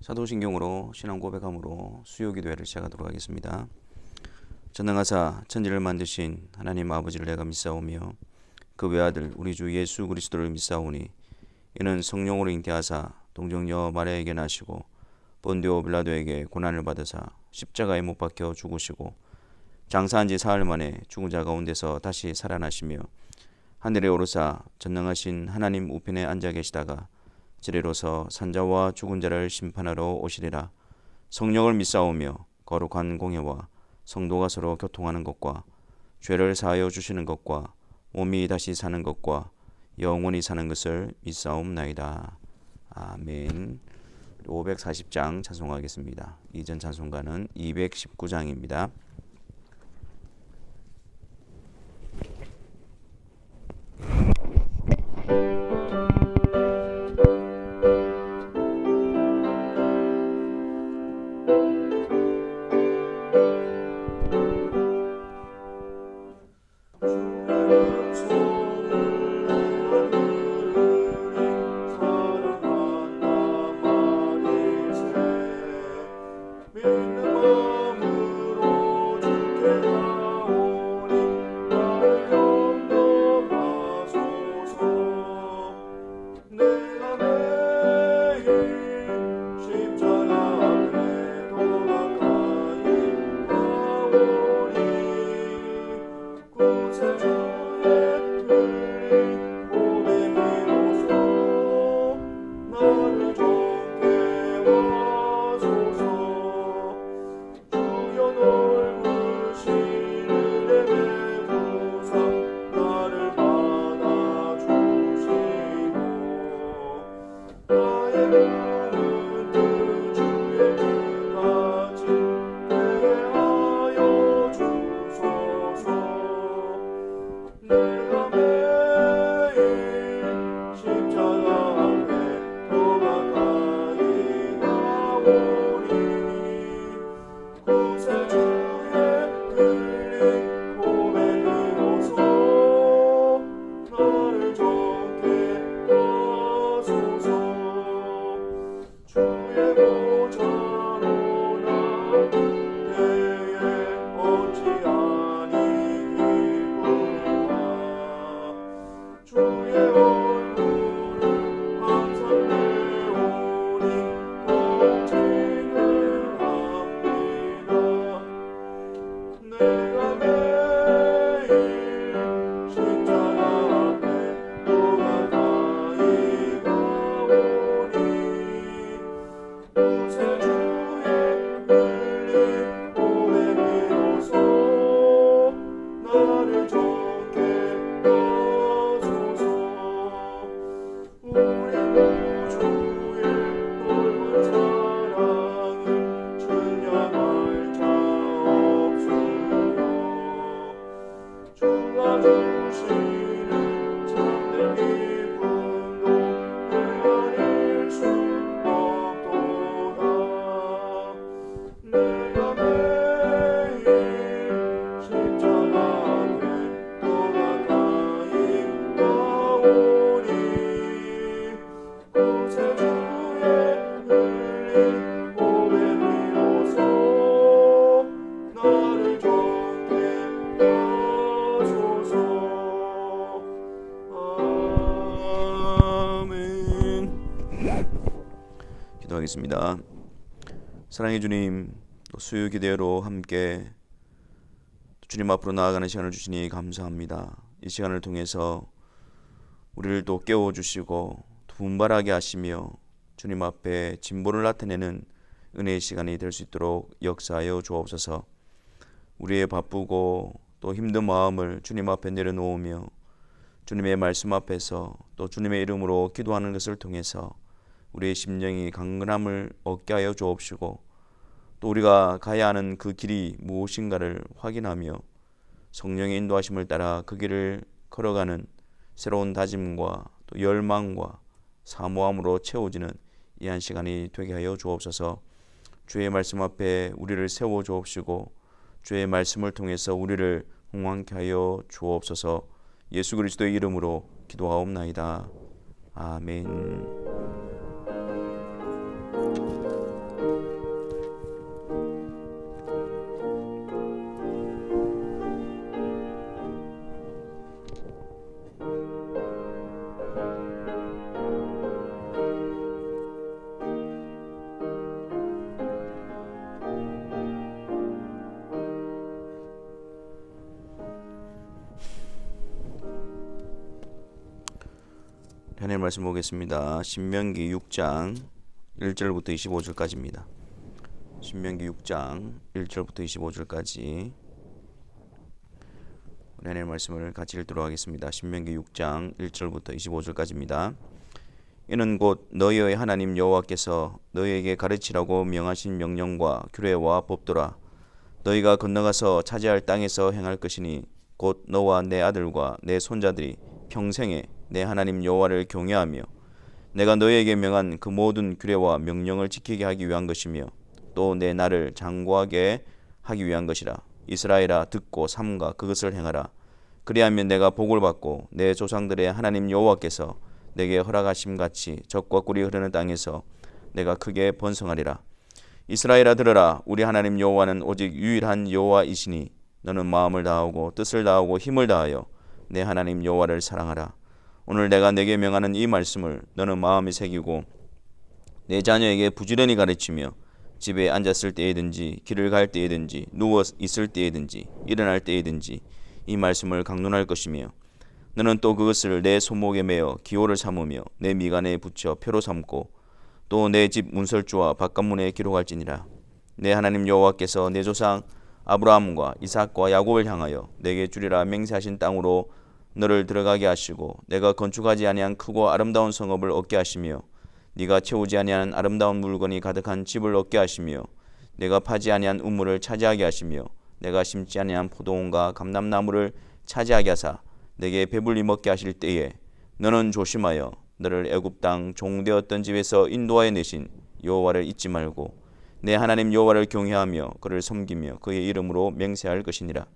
사도신경으로 신앙 고백함으로 수요 기도회를 시작하도록 하겠습니다. 전능하사 천지를 만드신 하나님 아버지를 내가 믿사오며 그 외아들 우리 주 예수 그리스도를 믿사오니 이는 성령으로 잉태하사 동정녀 마리아에게 나시고 본디오 빌라도에게 고난을 받으사 십자가에 못 박혀 죽으시고 장사한 지 사흘 만에 죽은 자 가운데서 다시 살아나시며 하늘에 오르사 전능하신 하나님 우편에 앉아 계시다가 지레로서 산자와 죽은 자를 심판하러 오시리라. 성령을 믿사오며 거룩한 공회와 성도가 서로 교통하는 것과 죄를 사하여 주시는 것과 몸이 다시 사는 것과 영원히 사는 것을 믿사옵나이다. 아멘. 540장 찬송하겠습니다. 이전 찬송가는 219장입니다. 기도하겠습니다. 사랑의 주님, 수요 기도회로 함께 주님 앞으로 나아가는 시간을 주시니 감사합니다. 이 시간을 통해서 우리를 또 깨워주시고 분발하게 하시며 주님 앞에 진보를 나타내는 은혜의 시간이 될 수 있도록 역사하여 주옵소서. 우리의 바쁘고 또 힘든 마음을 주님 앞에 내려놓으며 주님의 말씀 앞에서 또 주님의 이름으로 기도하는 것을 통해서 우리의 심령이 강건함을 얻게 하여 주옵시고 또 우리가 가야 하는 그 길이 무엇인가를 확인하며 성령의 인도하심을 따라 그 길을 걸어가는 새로운 다짐과 또 열망과 사모함으로 채워지는 이 한 시간이 되게 하여 주옵소서. 주의 말씀 앞에 우리를 세워 주옵시고 주의 말씀을 통해서 우리를 흥왕케 하여 주옵소서. 예수 그리스도의 이름으로 기도하옵나이다. 아멘. 하나님 말씀 보겠습니다. 신명기 6장 1절부터 25절까지입니다. 신명기 6장 1절부터 25절까지 우리 하나님 말씀을 같이 읽도록 하겠습니다. 신명기 6장 1절부터 25절까지입니다. 이는 곧 너희의 하나님 여호와께서 너희에게 가르치라고 명하신 명령과 규례와 법도라. 너희가 건너가서 차지할 땅에서 행할 것이니 곧 너와 내 아들과 내 손자들이 평생에 내 하나님 여호와를 경외하며 내가 너희에게 명한 그 모든 규례와 명령을 지키게 하기 위한 것이며 또 내 나를 장구하게 하기 위한 것이라. 이스라엘아 듣고 삼가 그것을 행하라. 그리하면 내가 복을 받고 내 조상들의 하나님 여호와께서 내게 허락하심 같이 젖과 꿀이 흐르는 땅에서 내가 크게 번성하리라. 이스라엘아 들으라. 우리 하나님 여호와는 오직 유일한 여호와이시니 너는 마음을 다하고 뜻을 다하고 힘을 다하여 내 하나님 여호와를 사랑하라. 오늘 내가 내게 명하는 이 말씀을 너는 마음에 새기고 내 자녀에게 부지런히 가르치며 집에 앉았을 때이든지 길을 갈 때이든지 누워 있을 때이든지 일어날 때이든지 이 말씀을 강론할 것이며 너는 또 그것을 내 손목에 매어 기호를 삼으며 내 미간에 붙여 표로 삼고 또 내 집 문설주와 바깥문에 기록할지니라. 내 하나님 여호와께서 내 조상 아브라함과 이삭과 야곱을 향하여 내게 주리라 맹세하신 땅으로 너를 들어가게 하시고 내가 건축하지 아니한 크고 아름다운 성읍을 얻게 하시며 네가 채우지 아니한 아름다운 물건이 가득한 집을 얻게 하시며 내가 파지 아니한 우물을 차지하게 하시며 내가 심지 아니한 포도원과 감람나무를 차지하게 하사 내게 배불리 먹게 하실 때에 너는 조심하여 너를 애굽 땅 종되었던 집에서 인도하여 내신 여호와를 잊지 말고 내 하나님 여호와를 경외하며 그를 섬기며 그의 이름으로 맹세할 것이니라.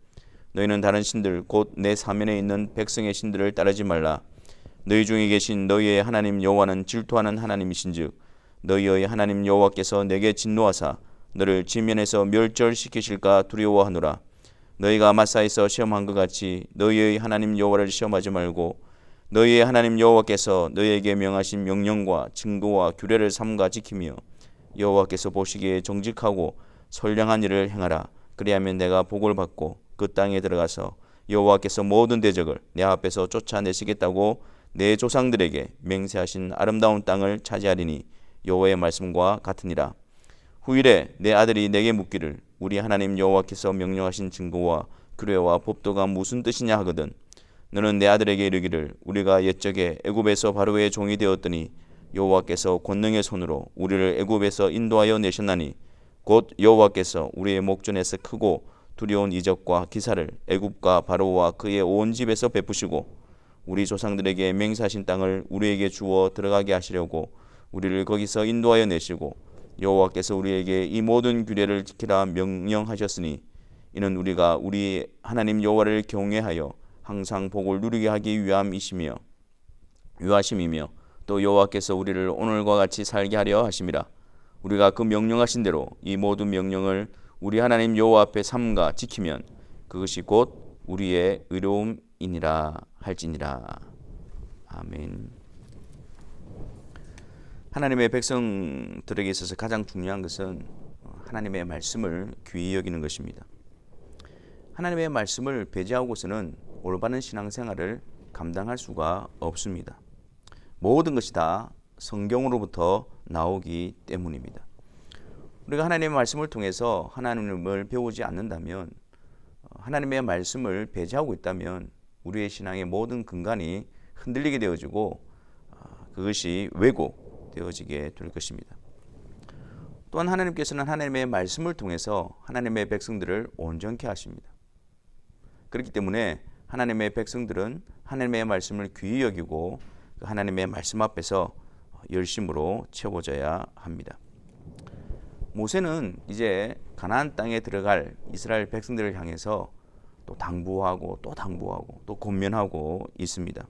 너희는 다른 신들 곧 내 사면에 있는 백성의 신들을 따르지 말라. 너희 중에 계신 너희의 하나님 여호와는 질투하는 하나님이신즉 너희의 하나님 여호와께서 내게 진노하사 너를 지면에서 멸절시키실까 두려워하노라. 너희가 마사에서 시험한 것 같이 너희의 하나님 여호와를 시험하지 말고 너희의 하나님 여호와께서 너희에게 명하신 명령과 증거와 규례를 삼가 지키며 여호와께서 보시기에 정직하고 선량한 일을 행하라. 그리하면 내가 복을 받고 그 땅에 들어가서 여호와께서 모든 대적을 내 앞에서 쫓아내시겠다고 내 조상들에게 맹세하신 아름다운 땅을 차지하리니 여호와의 말씀과 같으니라. 후일에 내 아들이 내게 묻기를 우리 하나님 여호와께서 명령하신 증거와 규례와 법도가 무슨 뜻이냐 하거든 너는 내 아들에게 이르기를 우리가 옛적에 애굽에서 바로의 종이 되었더니 여호와께서 권능의 손으로 우리를 애굽에서 인도하여 내셨나니 곧 여호와께서 우리의 목전에서 크고 두려운 이적과 기사를 애굽과 바로와 그의 온 집에서 베푸시고 우리 조상들에게 맹세하신 땅을 우리에게 주어 들어가게 하시려고 우리를 거기서 인도하여 내시고 여호와께서 우리에게 이 모든 규례를 지키라 명령하셨으니 이는 우리가 우리 하나님 여호와를 경외하여 항상 복을 누리게 하기 위하심이며 또 여호와께서 우리를 오늘과 같이 살게 하려 하심이라. 우리가 그 명령하신 대로 이 모든 명령을 우리 하나님 여호와 앞에 삼가 지키면 그것이 곧 우리의 의로움이니라 할지니라. 아멘. 하나님의 백성들에게 있어서 가장 중요한 것은 하나님의 말씀을 귀히 여기는 것입니다. 하나님의 말씀을 배제하고서는 올바른 신앙생활을 감당할 수가 없습니다. 모든 것이 다 성경으로부터 나오기 때문입니다. 우리가 하나님의 말씀을 통해서 하나님을 배우지 않는다면 하나님의 말씀을 배제하고 있다면 우리의 신앙의 모든 근간이 흔들리게 되어지고 그것이 왜곡되어지게 될 것입니다. 또한 하나님께서는 하나님의 말씀을 통해서 하나님의 백성들을 온전케 하십니다. 그렇기 때문에 하나님의 백성들은 하나님의 말씀을 귀히 여기고 하나님의 말씀 앞에서 열심으로 채워져야 합니다. 모세는 이제 가나안 땅에 들어갈 이스라엘 백성들을 향해서 또 당부하고 또 당부하고 또 권면하고 있습니다.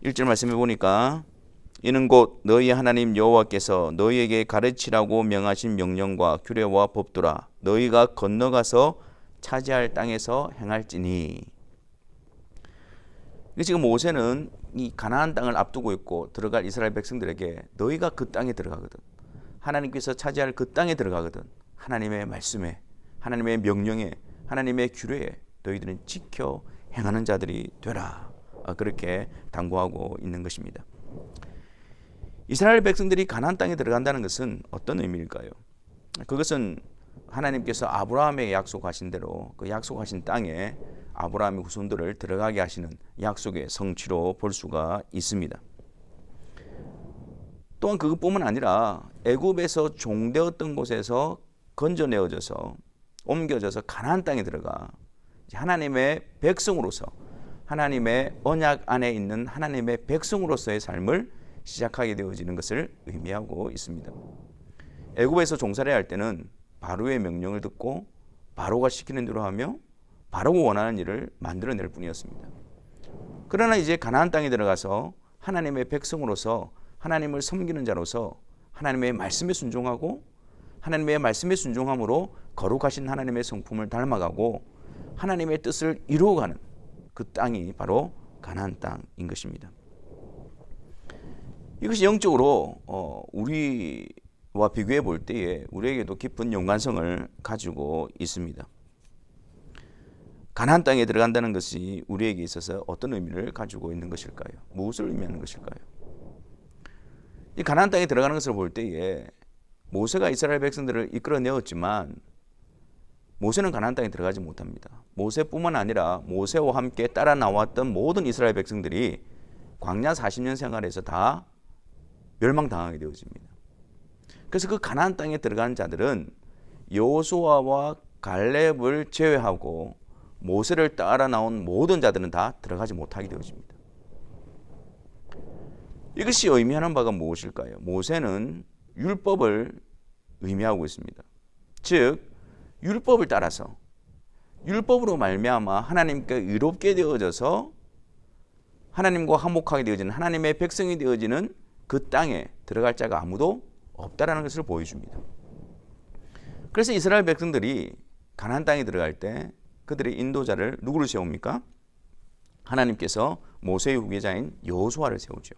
1절 말씀해 보니까 이는 곧 너희 하나님 여호와께서 너희에게 가르치라고 명하신 명령과 규례와 법도라. 너희가 건너가서 차지할 땅에서 행할지니. 지금 모세는 이 가나안 땅을 앞두고 있고 들어갈 이스라엘 백성들에게 너희가 그 땅에 들어가거든, 하나님께서 차지할 그 땅에 들어가거든, 하나님의 말씀에, 하나님의 명령에, 하나님의 규례에 너희들은 지켜 행하는 자들이 되라, 그렇게 당부하고 있는 것입니다. 이스라엘 백성들이 가나안 땅에 들어간다는 것은 어떤 의미일까요? 그것은 하나님께서 아브라함에게 약속하신 대로 그 약속하신 땅에 아브라함의 후손들을 들어가게 하시는 약속의 성취로 볼 수가 있습니다. 또한 그것뿐만 아니라 애굽에서 종되었던 곳에서 건져내어져서 옮겨져서 가나안 땅에 들어가 하나님의 백성으로서 하나님의 언약 안에 있는 하나님의 백성으로서의 삶을 시작하게 되어지는 것을 의미하고 있습니다. 애굽에서 종살이 할 때는 바로의 명령을 듣고 바로가 시키는 대로 하며 바로가 원하는 일을 만들어낼 뿐이었습니다. 그러나 이제 가나안 땅에 들어가서 하나님의 백성으로서 하나님을 섬기는 자로서 하나님의 말씀에 순종하고 하나님의 말씀에 순종함으로 거룩하신 하나님의 성품을 닮아가고 하나님의 뜻을 이루어가는 그 땅이 바로 가나안 땅인 것입니다. 이것이 영적으로 우리와 비교해 볼 때에 우리에게도 깊은 연관성을 가지고 있습니다. 가나안 땅에 들어간다는 것이 우리에게 있어서 어떤 의미를 가지고 있는 것일까요? 무엇을 의미하는 것일까요? 이 가나안 땅에 들어가는 것을 볼 때에 모세가 이스라엘 백성들을 이끌어내었지만 모세는 가나안 땅에 들어가지 못합니다. 모세뿐만 아니라 모세와 함께 따라 나왔던 모든 이스라엘 백성들이 광야 40년 생활에서 다 멸망당하게 되어집니다. 그래서 그 가나안 땅에 들어간 자들은 여호수아와 갈렙을 제외하고 모세를 따라 나온 모든 자들은 다 들어가지 못하게 되어집니다. 이것이 의미하는 바가 무엇일까요? 모세는 율법을 의미하고 있습니다. 즉 율법을 따라서 율법으로 말미암아 하나님께 의롭게 되어져서 하나님과 화목하게 되어지는 하나님의 백성이 되어지는 그 땅에 들어갈 자가 아무도 없다라는 것을 보여줍니다. 그래서 이스라엘 백성들이 가나안 땅에 들어갈 때 그들의 인도자를 누구를 세웁니까? 하나님께서 모세의 후계자인 여호수아를 세우죠.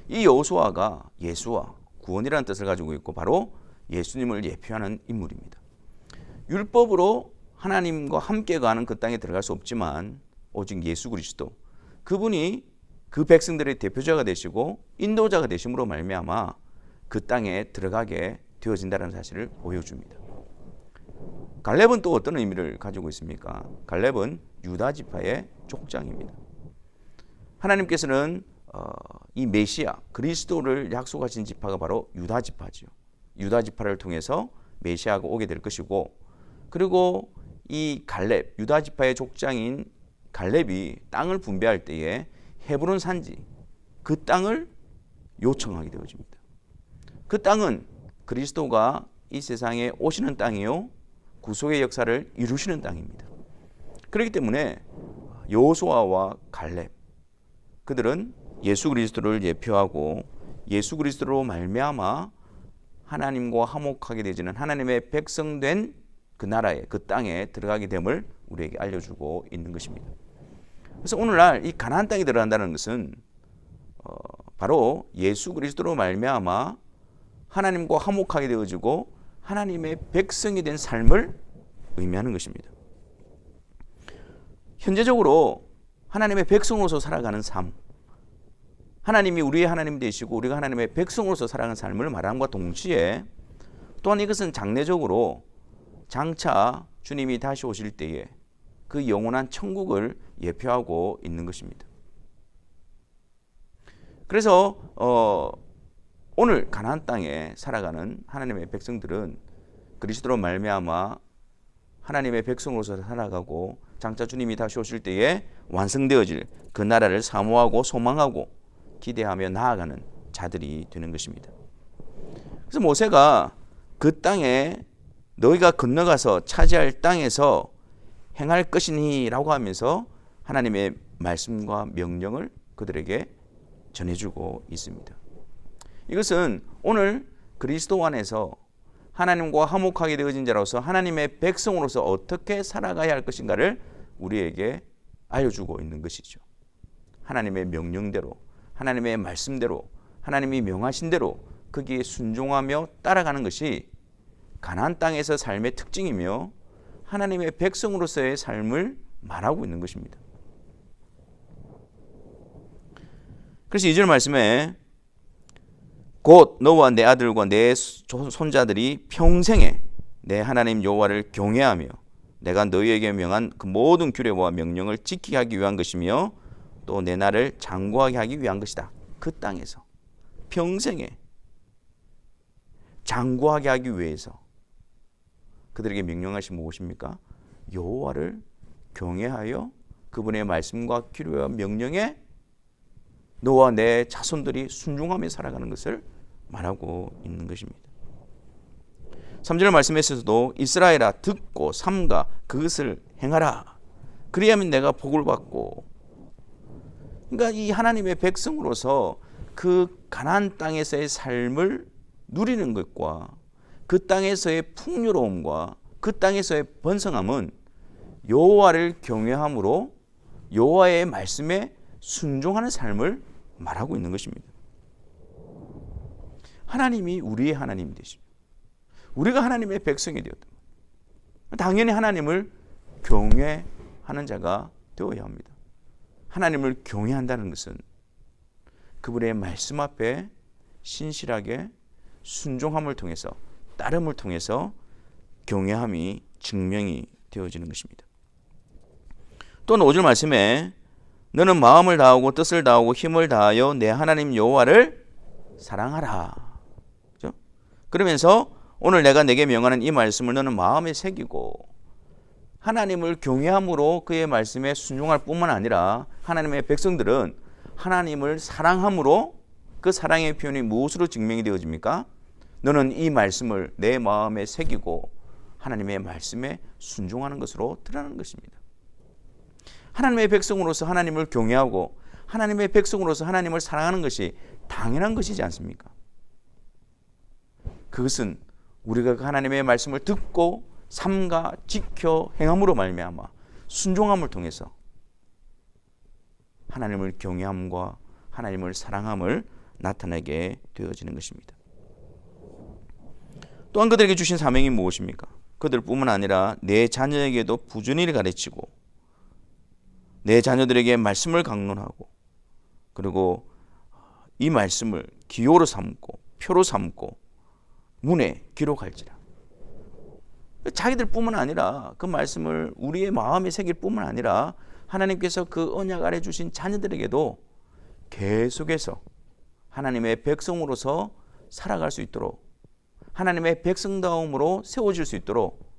이 여호수아가 예수와 구원이라는 뜻을 가지고 있고 바로 예수님을 예표하는 인물입니다. 율법으로 하나님과 함께 가는 그 땅에 들어갈 수 없지만 오직 예수 그리스도 그분이 그 백성들의 대표자가 되시고 인도자가 되심으로 말미암아 그 땅에 들어가게 되어진다는 사실을 보여줍니다. 갈렙은 또 어떤 의미를 가지고 있습니까? 갈렙은 유다 지파의 족장입니다. 하나님께서는 이 메시아 그리스도를 약속하신 지파가 바로 유다 지파죠. 유다 지파를 통해서 메시아가 오게 될 것이고 그리고 이 갈렙 유다 지파의 족장인 갈렙이 땅을 분배할 때에 헤브론 산지 그 땅을 요청하게 되어집니다. 그 땅은 그리스도가 이 세상에 오시는 땅이요 구속의 역사를 이루시는 땅입니다. 그렇기 때문에 여호수아와 갈렙 그들은 예수 그리스도를 예표하고 예수 그리스도로 말미암아 하나님과 화목하게 되지는 하나님의 백성된 그 나라에 그 땅에 들어가게 됨을 우리에게 알려주고 있는 것입니다. 그래서 오늘날 이 가나안 땅에 들어간다는 것은 바로 예수 그리스도로 말미암아 하나님과 화목하게 되어지고 하나님의 백성이 된 삶을 의미하는 것입니다. 현재적으로 하나님의 백성으로서 살아가는 삶 하나님이 우리의 하나님 되시고 우리가 하나님의 백성으로서 살아가는 삶을 말함과 동시에 또한 이것은 장래적으로 장차 주님이 다시 오실 때에 그 영원한 천국을 예표하고 있는 것입니다. 그래서 오늘 가나안 땅에 살아가는 하나님의 백성들은 그리스도로 말미암아 하나님의 백성으로서 살아가고 장차 주님이 다시 오실 때에 완성되어질 그 나라를 사모하고 소망하고 기대하며 나아가는 자들이 되는 것입니다. 그래서 모세가 그 땅에 너희가 건너가서 차지할 땅에서 행할 것이니 라고 하면서 하나님의 말씀과 명령을 그들에게 전해주고 있습니다. 이것은 오늘 그리스도 안에서 하나님과 화목하게 되어진 자로서 하나님의 백성으로서 어떻게 살아가야 할 것인가를 우리에게 알려주고 있는 것이죠. 하나님의 명령대로 하나님의 말씀대로 하나님이 명하신 대로 거기에 순종하며 따라가는 것이 가나안 땅에서 삶의 특징이며 하나님의 백성으로서의 삶을 말하고 있는 것입니다. 그래서 2절 말씀에 곧 너와 내 아들과 내 손자들이 평생에 내 하나님 여호와를 경외하며 내가 너희에게 명한 그 모든 규례와 명령을 지키게 하기 위한 것이며 또 내 나라를 장구하게 하기 위한 것이다. 그 땅에서 평생에 장구하게 하기 위해서 그들에게 명령하신 무엇입니까? 여호와를 경외하여 그분의 말씀과 규례와 명령에 너와 내 자손들이 순종하며 살아가는 것을 말하고 있는 것입니다. 3절 말씀에서도 이스라엘아 듣고 삼가 그것을 행하라. 그리하면 내가 복을 받고. 그러니까 이 하나님의 백성으로서 그 가나안 땅에서의 삶을 누리는 것과 그 땅에서의 풍요로움과 그 땅에서의 번성함은 여호와를 경외함으로 여호와의 말씀에 순종하는 삶을 말하고 있는 것입니다. 하나님이 우리의 하나님이 되시고 우리가 하나님의 백성이 되었다. 당연히 하나님을 경외하는 자가 되어야 합니다. 하나님을 경외한다는 것은 그분의 말씀 앞에 신실하게 순종함을 통해서 따름을 통해서 경외함이 증명이 되어지는 것입니다. 또는 5절 말씀에 너는 마음을 다하고 뜻을 다하고 힘을 다하여 내 하나님 여호와를 사랑하라. 그렇죠? 그러면서 오늘 내가 내게 명하는 이 말씀을 너는 마음에 새기고 하나님을 경외함으로 그의 말씀에 순종할 뿐만 아니라 하나님의 백성들은 하나님을 사랑함으로 그 사랑의 표현이 무엇으로 증명이 되어집니까? 너는 이 말씀을 내 마음에 새기고 하나님의 말씀에 순종하는 것으로 드러나는 것입니다. 하나님의 백성으로서 하나님을 경외하고 하나님의 백성으로서 하나님을 사랑하는 것이 당연한 것이지 않습니까? 그것은 우리가 그 하나님의 말씀을 듣고 삼가 지켜 행함으로 말미암아 순종함을 통해서 하나님을 경외함과 하나님을 사랑함을 나타내게 되어지는 것입니다. 또한 그들에게 주신 사명이 무엇입니까? 그들뿐만 아니라 내 자녀에게도 부지런히 가르치고 내 자녀들에게 말씀을 강론하고 그리고 이 말씀을 기호로 삼고 표로 삼고 문에 기록할지라. 자기들뿐만 아니라 그 말씀을 우리의 마음에 새길 뿐만 아니라 하나님께서 그 언약 아래 주신 자녀들에게도 계속해서 하나님의 백성으로서 살아갈 수 있도록 하나님의 백성다움으로 세워질 수 있도록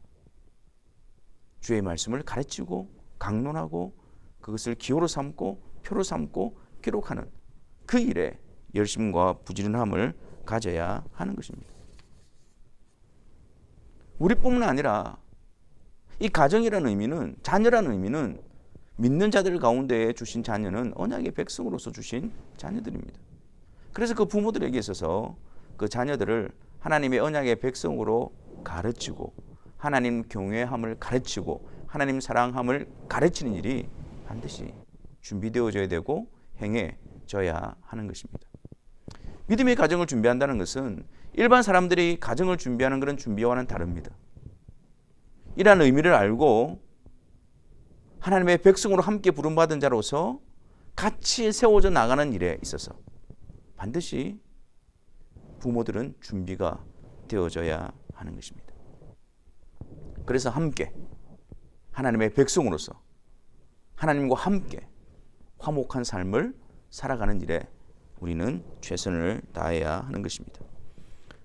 주의 말씀을 가르치고 강론하고 그것을 기호로 삼고 표로 삼고 기록하는 그 일에 열심과 부지런함을 가져야 하는 것입니다. 우리뿐만 아니라 이 가정이라는 의미는 자녀라는 의미는 믿는 자들 가운데 주신 자녀는 언약의 백성으로서 주신 자녀들입니다. 그래서 그 부모들에게 있어서 그 자녀들을 하나님의 언약의 백성으로 가르치고 하나님 경외함을 가르치고 하나님 사랑함을 가르치는 일이 반드시 준비되어져야 되고 행해져야 하는 것입니다. 믿음의 가정을 준비한다는 것은 일반 사람들이 가정을 준비하는 그런 준비와는 다릅니다. 이러한 의미를 알고 하나님의 백성으로 함께 부름받은 자로서 같이 세워져 나가는 일에 있어서 반드시 부모들은 준비가 되어져야 하는 것입니다. 그래서 함께 하나님의 백성으로서 하나님과 함께 화목한 삶을 살아가는 일에 우리는 최선을 다해야 하는 것입니다.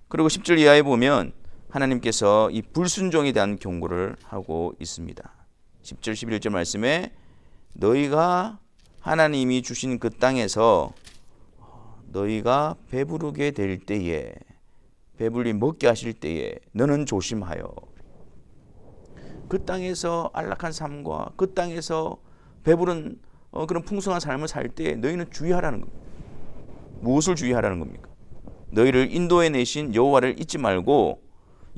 그리고 10절 이하에 보면 하나님께서 이 불순종에 대한 경고를 하고 있습니다. 10절 11절 말씀에 너희가 하나님이 주신 그 땅에서 너희가 배부르게 될 때에 배불리 먹게 하실 때에 너는 조심하여. 그 땅에서 안락한 삶과 그 땅에서 배부른 그런 풍성한 삶을 살 때에 너희는 주의하라는 겁니다. 무엇을 주의하라는 겁니까? 너희를 인도해 내신 여호와를 잊지 말고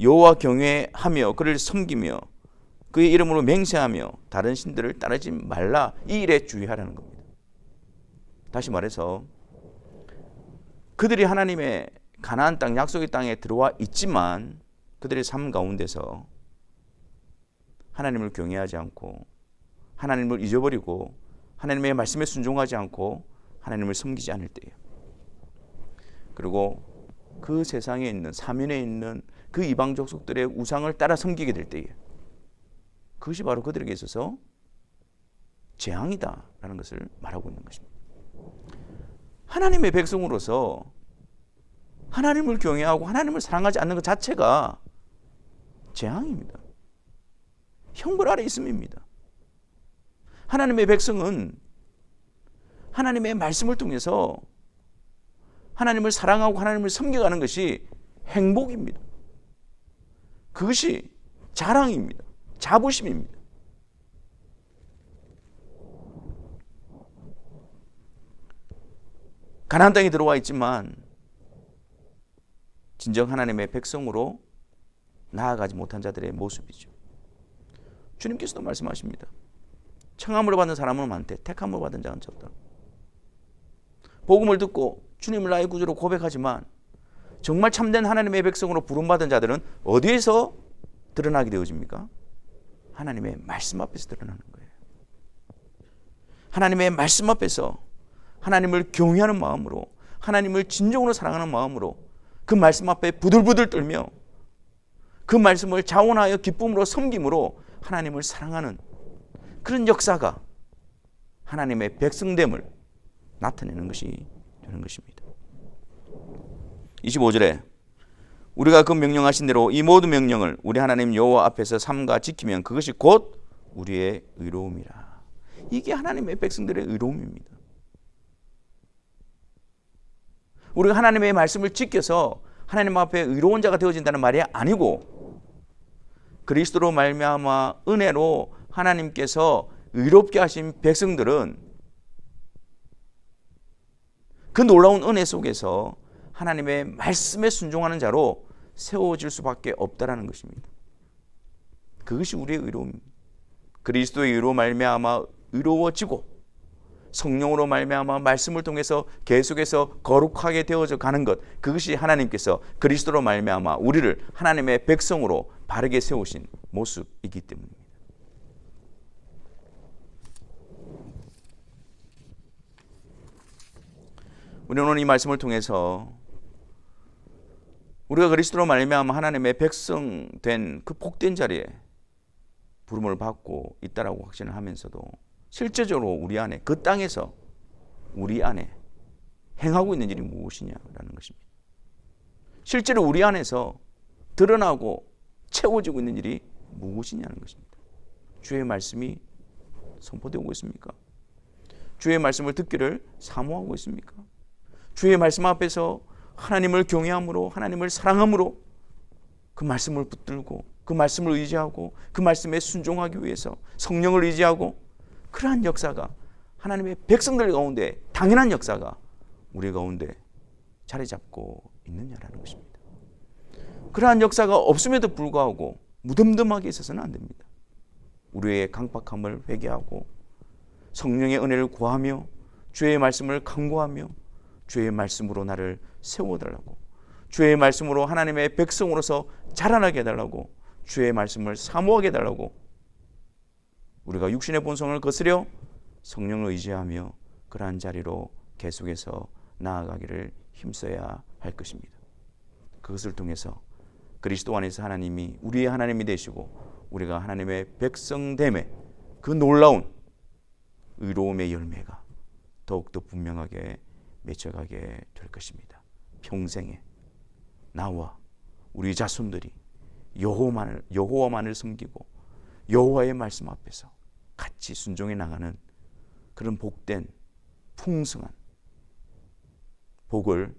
여호와 경외하며 그를 섬기며 그의 이름으로 맹세하며 다른 신들을 따르지 말라. 이 일에 주의하라는 겁니다. 다시 말해서 그들이 하나님의 가나안 땅 약속의 땅에 들어와 있지만 그들의 삶 가운데서 하나님을 경외하지 않고 하나님을 잊어버리고 하나님의 말씀에 순종하지 않고 하나님을 섬기지 않을 때예요. 그리고 그 세상에 있는 사면에 있는 그 이방 족속들의 우상을 따라 섬기게 될 때에 그것이 바로 그들에게 있어서 재앙이다라는 것을 말하고 있는 것입니다. 하나님의 백성으로서 하나님을 경외하고 하나님을 사랑하지 않는 것 자체가 재앙입니다. 형벌 아래 있음입니다. 하나님의 백성은 하나님의 말씀을 통해서 하나님을 사랑하고 하나님을 섬겨가는 것이 행복입니다. 그것이 자랑입니다. 자부심입니다. 가나안 땅에 들어와 있지만 진정 하나님의 백성으로 나아가지 못한 자들의 모습이죠. 주님께서도 말씀하십니다. 청함을 받은 사람은 많되 택함을 받은 자는 적다. 복음을 듣고 주님을 나의 구주로 고백하지만 정말 참된 하나님의 백성으로 부름받은 자들은 어디에서 드러나게 되어집니까? 하나님의 말씀 앞에서 드러나는 거예요. 하나님의 말씀 앞에서 하나님을 경외하는 마음으로, 하나님을 진정으로 사랑하는 마음으로 그 말씀 앞에 부들부들 떨며 그 말씀을 자원하여 기쁨으로 섬김으로 하나님을 사랑하는 그런 역사가 하나님의 백성됨을 나타내는 것이 되는 것입니다. 25절에 우리가 그 명령하신 대로 이 모든 명령을 우리 하나님 여호와 앞에서 삼가 지키면 그것이 곧 우리의 의로움이라. 이게 하나님의 백성들의 의로움입니다. 우리가 하나님의 말씀을 지켜서 하나님 앞에 의로운 자가 되어진다는 말이 아니고 그리스도로 말미암아 은혜로 하나님께서 의롭게 하신 백성들은 그 놀라운 은혜 속에서 하나님의 말씀에 순종하는 자로 세워질 수밖에 없다라는 것입니다. 그것이 우리의 의로움입니다. 그리스도의 의로 말미암아 의로워지고 성령으로 말미암아 말씀을 통해서 계속해서 거룩하게 되어져 가는 것, 그것이 하나님께서 그리스도로 말미암아 우리를 하나님의 백성으로 바르게 세우신 모습이기 때문입니다. 우리는 오늘 이 말씀을 통해서 우리가 그리스도로 말미암아 하나님의 백성 된 그 복된 자리에 부름을 받고 있다라고 확신을 하면서도 실제적으로 우리 안에, 그 땅에서 우리 안에 행하고 있는 일이 무엇이냐라는 것입니다. 실제로 우리 안에서 드러나고 채워지고 있는 일이 무엇이냐는 것입니다. 주의 말씀이 선포되고 있습니까? 주의 말씀을 듣기를 사모하고 있습니까? 주의 말씀 앞에서 하나님을 경외함으로, 하나님을 사랑함으로 그 말씀을 붙들고 그 말씀을 의지하고 그 말씀에 순종하기 위해서 성령을 의지하고 그러한 역사가 하나님의 백성들 가운데, 당연한 역사가 우리 가운데 자리 잡고 있느냐라는 것입니다. 그러한 역사가 없음에도 불구하고 무덤덤하게 있어서는 안 됩니다. 우리의 강박함을 회개하고 성령의 은혜를 구하며 주의 말씀을 간구하며 주의 말씀으로 나를 세워달라고, 주의 말씀으로 하나님의 백성으로서 자라나게 해달라고, 주의 말씀을 사모하게 해달라고, 우리가 육신의 본성을 거스려 성령을 의지하며 그러한 자리로 계속해서 나아가기를 힘써야 할 것입니다. 그것을 통해서 그리스도 안에서 하나님이 우리의 하나님이 되시고 우리가 하나님의 백성됨의 그 놀라운 의로움의 열매가 더욱더 분명하게 맺혀가게 될 것입니다. 평생에 나와 우리 자손들이 여호와만을 섬기고 여호와의 말씀 앞에서 같이 순종해 나가는 그런 복된 풍성한 복을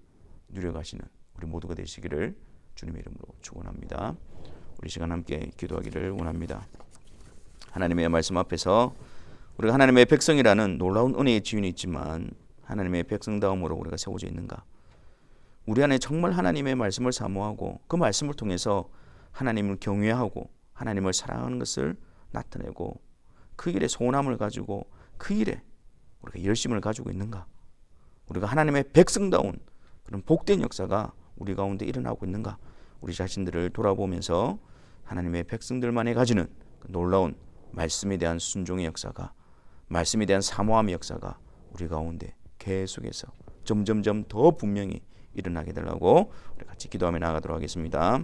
누려가시는 우리 모두가 되시기를 주님의 이름으로 축원합니다. 우리 시간 함께 기도하기를 원합니다. 하나님의 말씀 앞에서 우리가 하나님의 백성이라는 놀라운 은혜의 지윤이 있지만 하나님의 백성다움으로 우리가 세워져 있는가? 우리 안에 정말 하나님의 말씀을 사모하고 그 말씀을 통해서 하나님을 경외하고 하나님을 사랑하는 것을 나타내고 그 일에 소원함을 가지고 그 일에 우리가 열심을 가지고 있는가? 우리가 하나님의 백성다운 그런 복된 역사가 우리 가운데 일어나고 있는가? 우리 자신들을 돌아보면서 하나님의 백성들만이 가지는 그 놀라운 말씀에 대한 순종의 역사가, 말씀에 대한 사모함의 역사가 우리 가운데 계속해서 점점점 더 분명히 일어나게 되려고 우리 같이 기도하며 나아가도록 하겠습니다.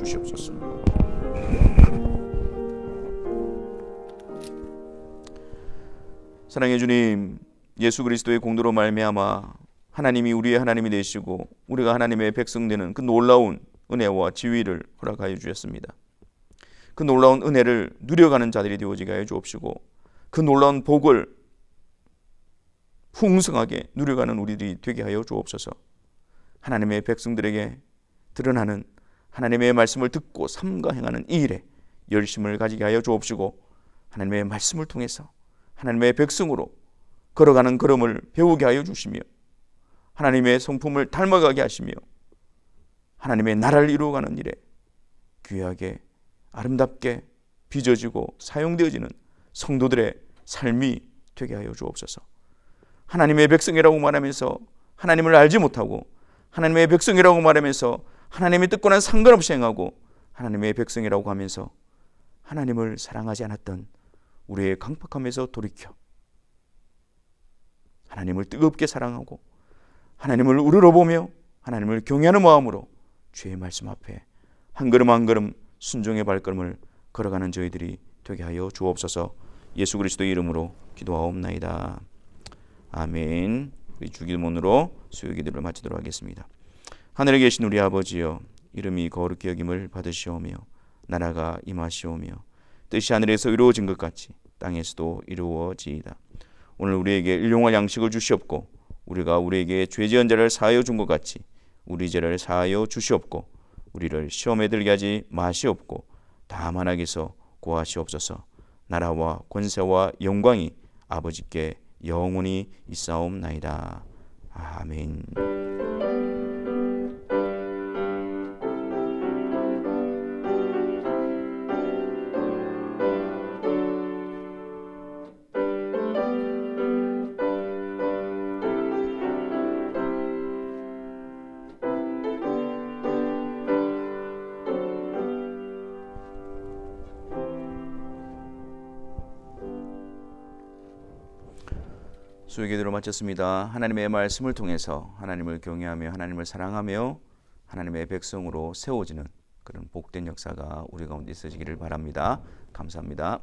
주시옵소서. 사랑해 주님, 예수 그리스도의 공로로 말미암아 하나님이 우리의 하나님이 되시고 우리가 하나님의 백성 되는 그 놀라운 은혜와 지위를 허락하여 주셨습니다. 그 놀라운 은혜를 누려가는 자들이 되어지게 하여 주옵시고 그 놀라운 복을 풍성하게 누려가는 우리들이 되게 하여 주옵소서. 하나님의 백성들에게 드러나는 하나님의 말씀을 듣고 삼가 행하는 이 일에 열심을 가지게 하여 주옵시고 하나님의 말씀을 통해서 하나님의 백성으로 걸어가는 걸음을 배우게 하여 주시며 하나님의 성품을 닮아가게 하시며 하나님의 나라를 이루어가는 일에 귀하게 아름답게 빚어지고 사용되어지는 성도들의 삶이 되게 하여 주옵소서. 하나님의 백성이라고 말하면서 하나님을 알지 못하고 하나님의 백성이라고 말하면서 하나님의 뜻과는 상관없이 행하고 하나님의 백성이라고 하면서 하나님을 사랑하지 않았던 우리의 강팍함에서 돌이켜 하나님을 뜨겁게 사랑하고 하나님을 우러러보며 하나님을 경외하는 마음으로 주의 말씀 앞에 한 걸음 한 걸음 순종의 발걸음을 걸어가는 저희들이 되게 하여 주옵소서. 예수 그리스도의 이름으로 기도하옵나이다. 아멘. 우리 주기도문으로 수요기도를 마치도록 하겠습니다. 하늘에 계신 우리 아버지여, 이름이 거룩히 여김을 받으시오며 나라가 임하시오며 뜻이 하늘에서 이루어진 것 같이 땅에서도 이루어지이다. 오늘 우리에게 일용할 양식을 주시옵고 우리가 우리에게 죄 지은 자를 사하여 준 것 같이 우리 죄를 사하여 주시옵고 우리를 시험에 들게 하지 마시옵고 다만 악에서 구하시옵소서. 나라와 권세와 영광이 아버지께 영원히 있사옵나이다. 아멘. 수요기도를 마쳤습니다. 하나님의 말씀을 통해서 하나님을 경외하며 하나님을 사랑하며 하나님의 백성으로 세워지는 그런 복된 역사가 우리 가운데 있어지기를 바랍니다. 감사합니다.